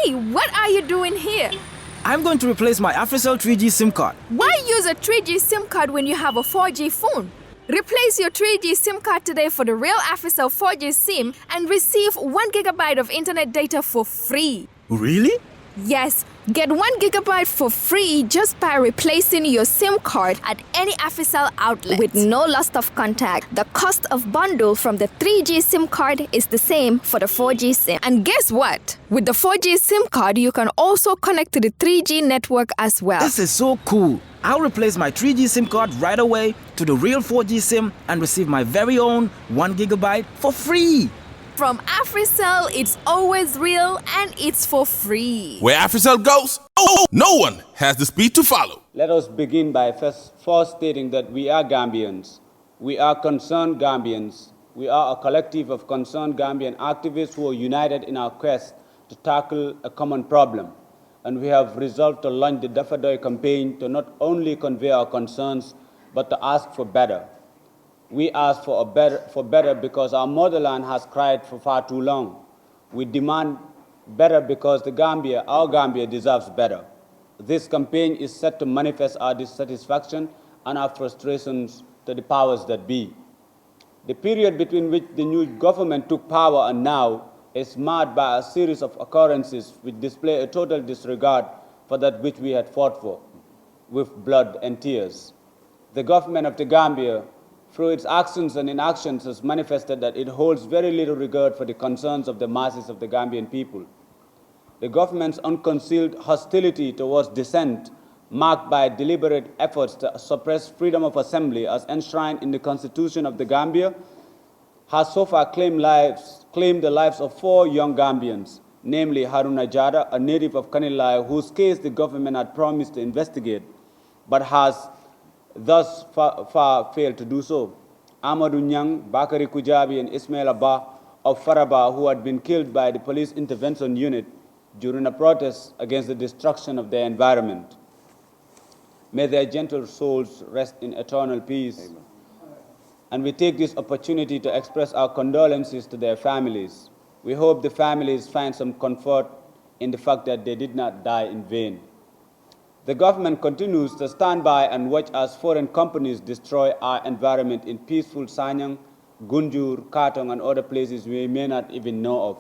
Hey, what are you doing here? I'm going to replace my AfriCell 3G SIM card. Why use a 3G SIM card when you have a 4G phone? Replace your 3G SIM card today for the real AfriCell 4G SIM and receive 1 gigabyte of internet data for free. Really? Yes, get 1 gigabyte for free just by replacing your SIM card at any AfriCell outlet with no loss of contact. The cost of bundle from the 3G SIM card is the same for the 4G SIM. And guess what? With the 4G SIM card, you can also connect to the 3G network as well. This is so cool. I'll replace my 3G SIM card right away to the real 4G SIM and receive my very own 1 gigabyte for free. From AfriCell, it's always real and it's for free. Where AfriCell goes, no one has the speed to follow. Let us begin by first stating that we are Gambians. We are concerned Gambians. We are a collective of concerned Gambian activists who are united in our quest to tackle a common problem. And we have resolved to launch the DefaDoy campaign to not only convey our concerns, but to ask for better. We ask for better because our motherland has cried for far too long. We demand better because our Gambia deserves better. This campaign is set to manifest our dissatisfaction and our frustrations to the powers that be. The period between which the new government took power and now is marred by a series of occurrences which display a total disregard for that which we had fought for with blood and tears. The government of the Gambia, through its actions and inactions, has manifested that it holds very little regard for the concerns of the masses of the Gambian people. The government's unconcealed hostility towards dissent, marked by deliberate efforts to suppress freedom of assembly as enshrined in the Constitution of the Gambia, has so far claimed the lives of 4 young Gambians, namely Haruna Jada, a native of Kanilai, whose case the government had promised to investigate, but has thus far failed to do so. Amadou Nyang, Bakari Kujabi, and Ismail Abba of Faraba, who had been killed by the police intervention unit during a protest against the destruction of their environment. May their gentle souls rest in eternal peace. Amen. And we take this opportunity to express our condolences to their families. We hope the families find some comfort in the fact that they did not die in vain. The government continues to stand by and watch as foreign companies destroy our environment in peaceful Sanyang, Gunjur, Katong, and other places we may not even know of.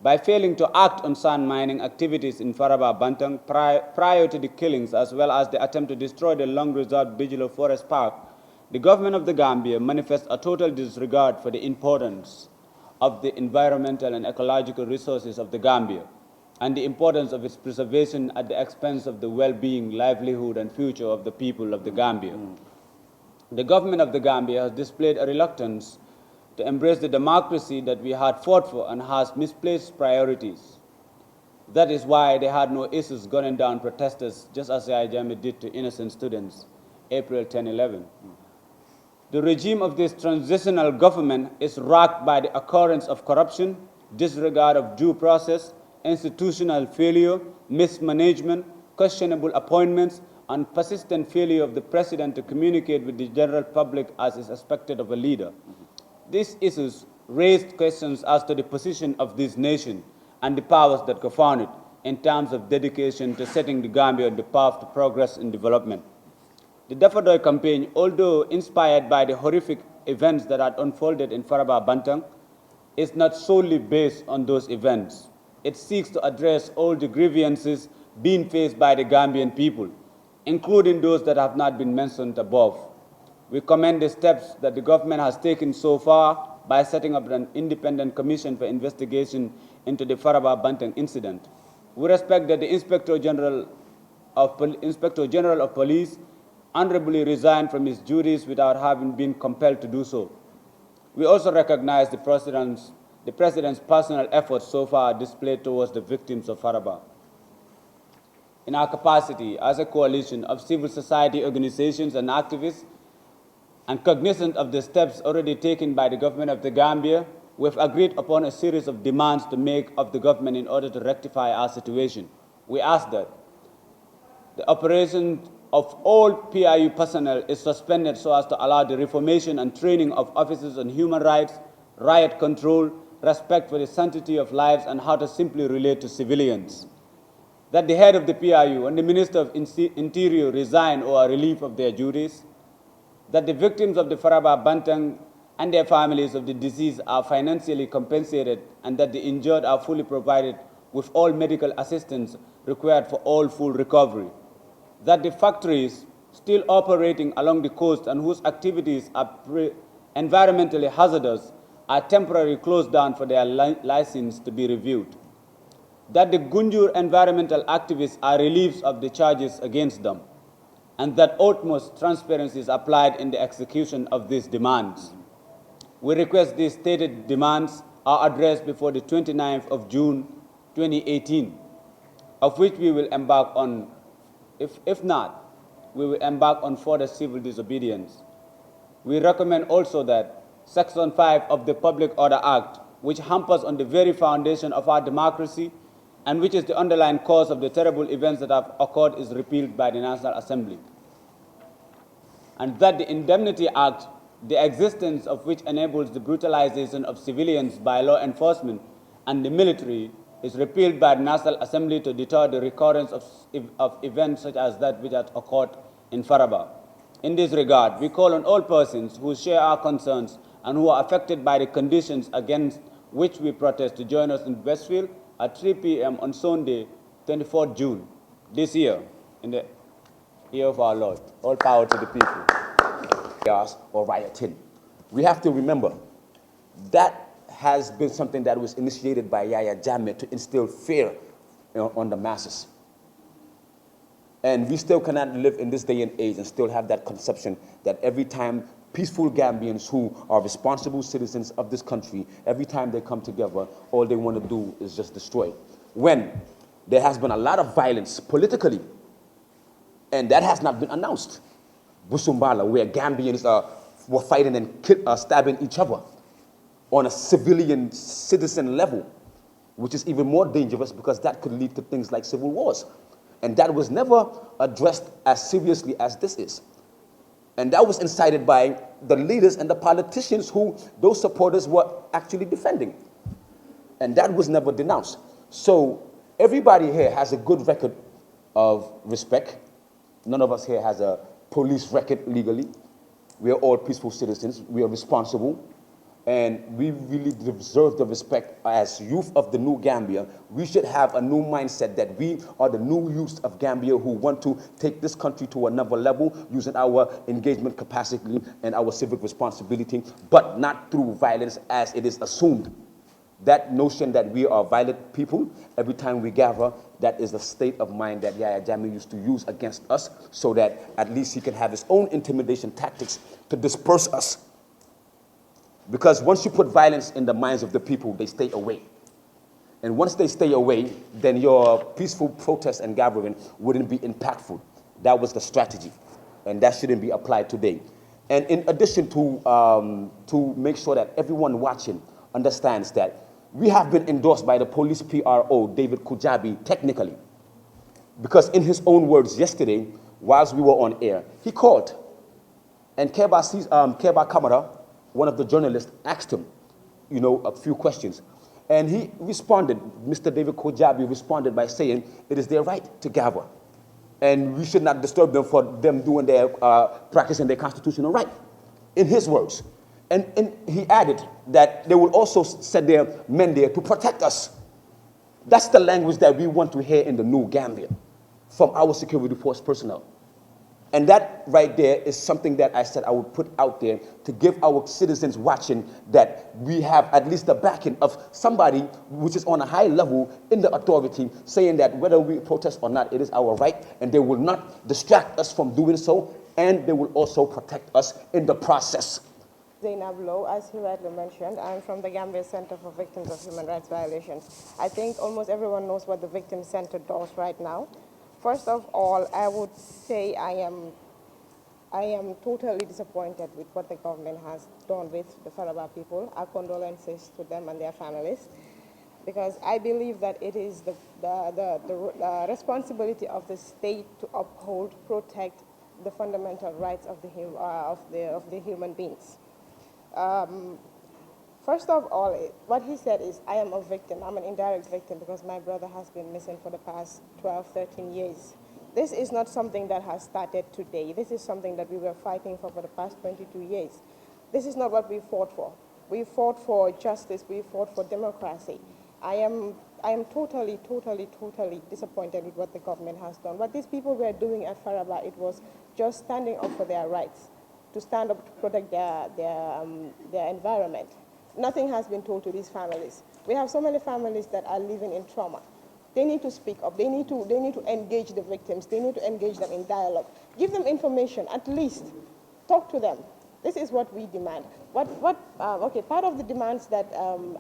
By failing to act on sand mining activities in Faraba Bantang prior to the killings, as well as the attempt to destroy the long-reserved Bijilo Forest Park, the government of the Gambia manifests a total disregard for the importance of the environmental and ecological resources of the Gambia, and the importance of its preservation at the expense of the well-being, livelihood, and future of the people of the Gambia. The government of the Gambia has displayed a reluctance to embrace the democracy that we had fought for and has misplaced priorities. That is why they had no issues gunning down protesters, just as Yahya Jammeh did to innocent students, April 10-11. The regime of this transitional government is racked by the occurrence of corruption, disregard of due process, institutional failure, mismanagement, questionable appointments, and persistent failure of the president to communicate with the general public as is expected of a leader. These issues raised questions as to the position of this nation and the powers that govern it in terms of dedication to setting the Gambia on the path to progress and development. The DefaDoy campaign, although inspired by the horrific events that had unfolded in Faraba Bantang, is not solely based on those events. It seeks to address all the grievances being faced by the Gambian people, including those that have not been mentioned above. We commend the steps that the government has taken so far by setting up an independent commission for investigation into the Faraba Bantang incident. We respect that the Inspector General of Police honorably resigned from his duties without having been compelled to do so. We also recognize the President's personal efforts so far displayed towards the victims of Faraba. In our capacity as a coalition of civil society organizations and activists, and cognizant of the steps already taken by the government of the Gambia, we've agreed upon a series of demands to make of the government in order to rectify our situation. We ask that the operation of all PIU personnel is suspended so as to allow the reformation and training of officers on human rights, riot control, respect for the sanctity of lives and how to simply relate to civilians. That the head of the PRU and the Minister of Interior resign or are relieved of their duties. That the victims of the Faraba Bantang and their families of the disease are financially compensated, and that the injured are fully provided with all medical assistance required for all full recovery. That the factories still operating along the coast and whose activities are environmentally hazardous are temporarily closed down for their license to be reviewed. That the Gunjur environmental activists are relieved of the charges against them, and that utmost transparency is applied in the execution of these demands. We request these stated demands are addressed before the 29th of June 2018, of which we will embark on, if not, we will embark on further civil disobedience. We recommend also that Section 5 of the Public Order Act, which hampers on the very foundation of our democracy and which is the underlying cause of the terrible events that have occurred, is repealed by the National Assembly. And that the Indemnity Act, the existence of which enables the brutalization of civilians by law enforcement and the military, is repealed by the National Assembly to deter the recurrence of events such as that which had occurred in Faraba. In this regard, we call on all persons who share our concerns and who are affected by the conditions against which we protest to join us in Westfield at 3 p.m. on Sunday, 24th June this year, in the year of our Lord. All power to the people. Chaos or rioting. We have to remember that has been something that was initiated by Yahya Jammeh to instill fear on the masses. And we still cannot live in this day and age and still have that conception that every time peaceful Gambians who are responsible citizens of this country, every time they come together, all they want to do is just destroy. When there has been a lot of violence politically, and that has not been announced. Busumbala, where Gambians were fighting and stabbing each other on a civilian citizen level, which is even more dangerous because that could lead to things like civil wars. And that was never addressed as seriously as this is. And that was incited by the leaders and the politicians who those supporters were actually defending. And that was never denounced. So everybody here has a good record of respect. None of us here has a police record legally. We are all peaceful citizens. We are responsible. And we really deserve the respect as youth of the new Gambia. We should have a new mindset that we are the new youth of Gambia who want to take this country to another level using our engagement capacity and our civic responsibility, but not through violence as it is assumed. That notion that we are violent people, every time we gather, that is the state of mind that Yahya Jammeh used to use against us so that at least he can have his own intimidation tactics to disperse us. Because once you put violence in the minds of the people, they stay away. And once they stay away, then your peaceful protest and gathering wouldn't be impactful. That was the strategy. And that shouldn't be applied today. And in addition to make sure that everyone watching understands that we have been endorsed by the police PRO, David Kujabi, technically. Because in his own words yesterday, whilst we were on air, he called. And Keba Kamara, one of the journalists, asked him, a few questions. And he responded, Mr. David Kujabi responded by saying, it is their right to gather. And we should not disturb them for them doing their, practicing their constitutional right, in his words. And he added that they will also send their men there to protect us. That's the language that we want to hear in the new Gambia from our security force personnel. And that right there is something that I said I would put out there to give our citizens watching that we have at least the backing of somebody which is on a high level in the authority saying that whether we protest or not, it is our right, and they will not distract us from doing so, and they will also protect us in the process. Zainab Low, as he rightly mentioned, I'm from the Gambia Center for Victims of Human Rights Violations. I think almost everyone knows what the Victim Center does right now. First of all, I would say I am totally disappointed with what the government has done with the Faraba people. Our condolences to them and their families, because I believe that it is the responsibility of the state to uphold, protect the fundamental rights of the human beings. Faraba First of all, what he said is, I am a victim. I'm an indirect victim because my brother has been missing for the past 12, 13 years. This is not something that has started today. This is something that we were fighting for the past 22 years. This is not what we fought for. We fought for justice. We fought for democracy. I am totally disappointed with what the government has done. What these people were doing at Faraba, it was just standing up for their rights, to stand up to protect their environment. Nothing has been told to these families. We have so many families that are living in trauma. They need to speak up. They need to engage the victims. They need to engage them in dialogue. Give them information, at least. Talk to them. This is what we demand. Okay, part of the demands that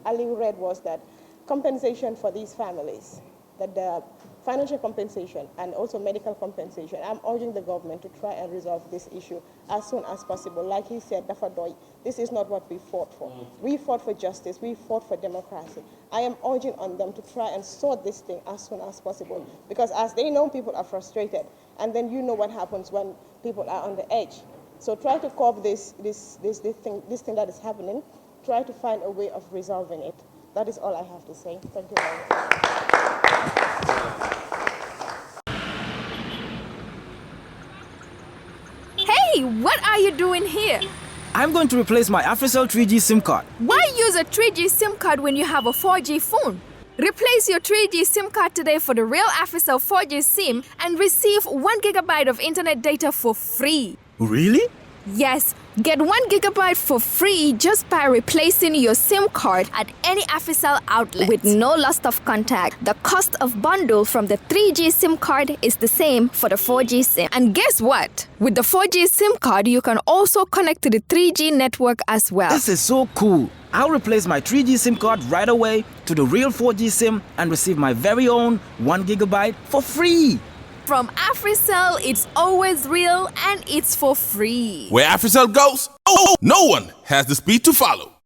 Ali read was that compensation for these families, that the financial compensation and also medical compensation. I'm urging the government to try and resolve this issue as soon as possible. Like he said, DefaDoy, this is not what we fought for. We fought for justice. We fought for democracy. I am urging on them to try and sort this thing as soon as possible, because as they know, people are frustrated, and then you know what happens when people are on the edge. So try to curb this thing that is happening. Try to find a way of resolving it. That is all I have to say. Thank you very much. Hey, what are you doing here? I'm going to replace my AfriCell 3G SIM card. Why use a 3G SIM card when you have a 4G phone? Replace your 3G SIM card today for the real AfriCell 4G SIM and receive 1 GB of internet data for free. Really? Yes, get 1 GB for free just by replacing your SIM card at any AfriCell outlet with no loss of contact. The cost of bundle from the 3G SIM card is the same for the 4G SIM. And guess what? With the 4G SIM card, you can also connect to the 3G network as well. This is so cool. I'll replace my 3G SIM card right away to the real 4G SIM and receive my very own 1 GB for free. From AfriCell, it's always real and it's for free. Where AfriCell goes, no one has the speed to follow.